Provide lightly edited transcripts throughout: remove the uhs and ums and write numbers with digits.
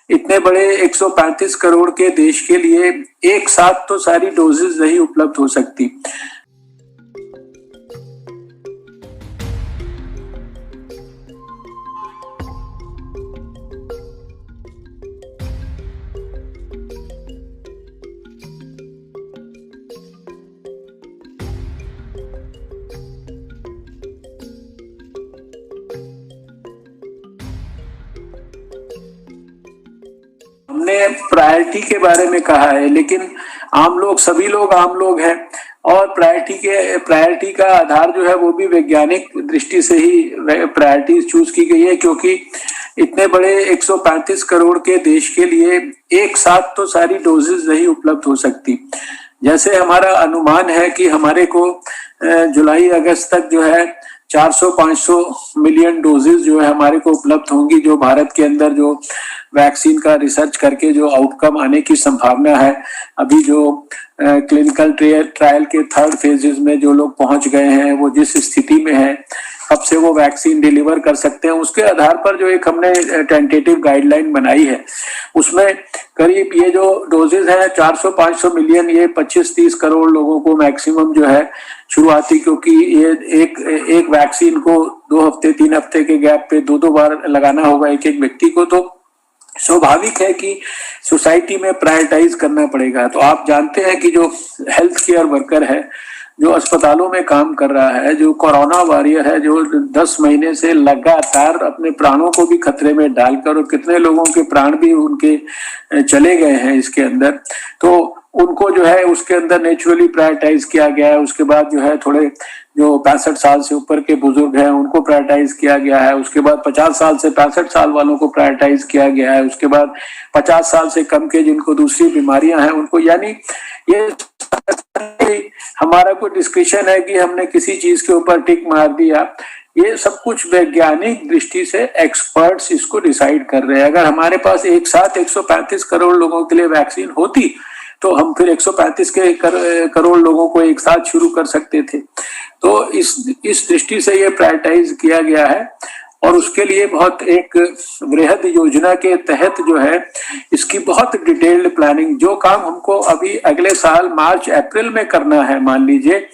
इतने बड़े 135 करोड़ के देश के लिए एक साथ तो सारी डोजेज नहीं उपलब्ध हो सकती। हमने प्रायोरिटी के बारे में कहा है, लेकिन आम लोग, सभी लोग आम लोग हैं और प्रायोरिटी का आधार जो है वो भी वैज्ञानिक दृष्टि से ही प्रायोरिटी चूज की गई है, क्योंकि इतने बड़े 135 करोड़ के देश के लिए एक साथ तो सारी डोजेज नहीं उपलब्ध हो सकती। जैसे हमारा अनुमान है कि हमारे को जुलाई अगस्त तक जो है 400-500 मिलियन डोजेज जो है हमारे को उपलब्ध होंगी, जो भारत के अंदर जो वैक्सीन का रिसर्च करके जो आउटकम आने की संभावना है। अभी जो क्लिनिकल ट्रायल के थर्ड फेजेस में जो लोग पहुंच गए हैं, वो जिस स्थिति में है, कब से वो वैक्सीन डिलीवर कर सकते हैं, उसके आधार पर जो एक हमने टेंटेटिव गाइडलाइन बनाई है, उसमें करीब ये जो डोजेज है 400-500 मिलियन, ये 25-30 करोड़ लोगों को मैक्सिमम जो है शुरुआती, क्योंकि ये एक वैक्सीन को 2 हफ्ते 3 हफ्ते के गैप पे 2-2 बार लगाना होगा एक एक व्यक्ति को, तो स्वाभाविक है कि सोसाइटी में प्रायोरिटाइज करना पड़ेगा। तो आप जानते हैं कि जो हेल्थ केयर वर्कर है, जो अस्पतालों में काम कर रहा है, जो कोरोना वॉरियर है, जो 10 महीने से लगातार अपने प्राणों को भी खतरे में डालकर, और कितने लोगों के प्राण भी उनके चले गए हैं इसके अंदर, तो उनको जो है उसके अंदर नेचुरली प्रायोरिटाइज किया गया है। उसके बाद जो है थोड़े जो 65 साल से ऊपर के बुजुर्ग हैं उनको प्रायोरिटाइज किया गया है। उसके बाद 50 साल से 65 साल वालों को प्रायोरिटाइज किया गया है। उसके बाद 50 साल से कम के जिनको दूसरी बीमारियां हैं उनको, यानी ये हमारा कोई डिस्कशन है कि हमने किसी चीज के ऊपर टिक मार दिया, ये सब कुछ वैज्ञानिक दृष्टि से एक्सपर्ट्स इसको डिसाइड कर रहे हैं। अगर हमारे पास एक साथ 135 करोड़ लोगों के लिए वैक्सीन होती तो हम फिर 135 करोड़ लोगों को एक साथ शुरू कर सकते थे। तो इस दृष्टि से ये प्रायोरिटाइज किया गया है, और उसके लिए बहुत एक वृहद योजना के तहत जो है इसकी बहुत डिटेल्ड प्लानिंग, जो काम हमको अभी अगले साल मार्च अप्रैल में करना है मान लीजिए,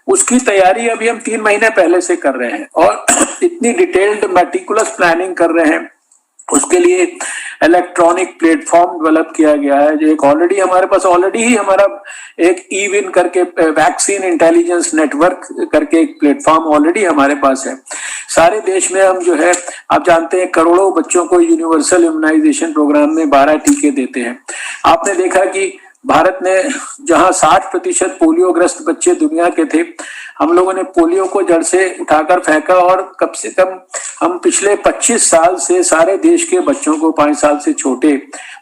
उसकी तैयारी अभी हम 3 महीने पहले से कर रहे हैं, और इतनी डिटेल्ड मेटिकुलस प्लानिंग कर रहे हैं। उसके लिए इलेक्ट्रॉनिक प्लेटफॉर्म डेवलप किया गया है, जो एक ऑलरेडी ही हमारा एक ई-विन करके वैक्सीन इंटेलिजेंस नेटवर्क करके एक प्लेटफॉर्म ऑलरेडी हमारे पास है। सारे देश में हम जो है, आप जानते हैं, करोड़ों बच्चों को यूनिवर्सल इम्यूनाइजेशन प्रोग्राम में 12 टीके देते हैं। आपने देखा कि भारत ने जहां 60% पोलियोग्रस्त बच्चे दुनिया के थे, हम लोगों ने पोलियो को जड़ से उठाकर फेंका, और कम से कम हम पिछले 25 साल से सारे देश के बच्चों को, 5 साल से छोटे,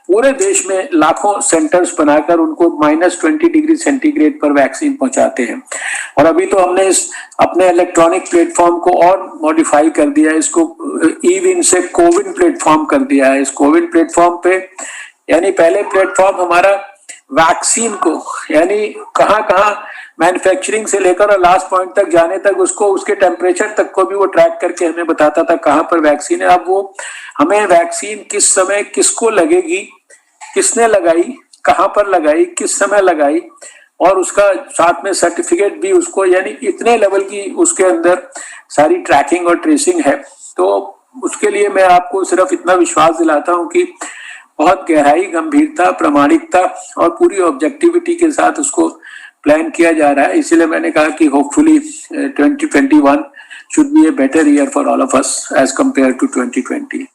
पूरे देश में लाखों सेंटर्स बनाकर उनको -20 डिग्री सेंटीग्रेड पर वैक्सीन पहुंचाते हैं। और अभी तो हमने इस अपने इलेक्ट्रॉनिक प्लेटफॉर्म को और मॉडिफाई कर दिया है, इसको ई-विन से कोविन प्लेटफॉर्म कर दिया है। इस कोविन प्लेटफॉर्म पे, यानी पहले प्लेटफॉर्म हमारा वैक्सीन को, यानी कहाँ मैन्युफैक्चरिंग से लेकर और लास्ट पॉइंट तक जाने तक, उसको उसके टेम्परेचर तक को भी वो ट्रैक करके हमें बताता था कहाँ पर वैक्सीन है। अब वो हमें वैक्सीन किस समय किसको लगेगी, किसने लगाई, कहाँ पर लगाई, किस समय लगाई, और उसका साथ में सर्टिफिकेट भी उसको, यानी इतने लेवल की उसके अंदर सारी ट्रैकिंग और ट्रेसिंग है। तो उसके लिए मैं आपको सिर्फ इतना विश्वास दिलाता हूँ कि बहुत गहराई, गंभीरता, प्रामाणिकता और पूरी ऑब्जेक्टिविटी के साथ उसको प्लान किया जा रहा है। इसीलिए मैंने कहा कि hopefully 2021 should be a better year for all of us as compare to 2020।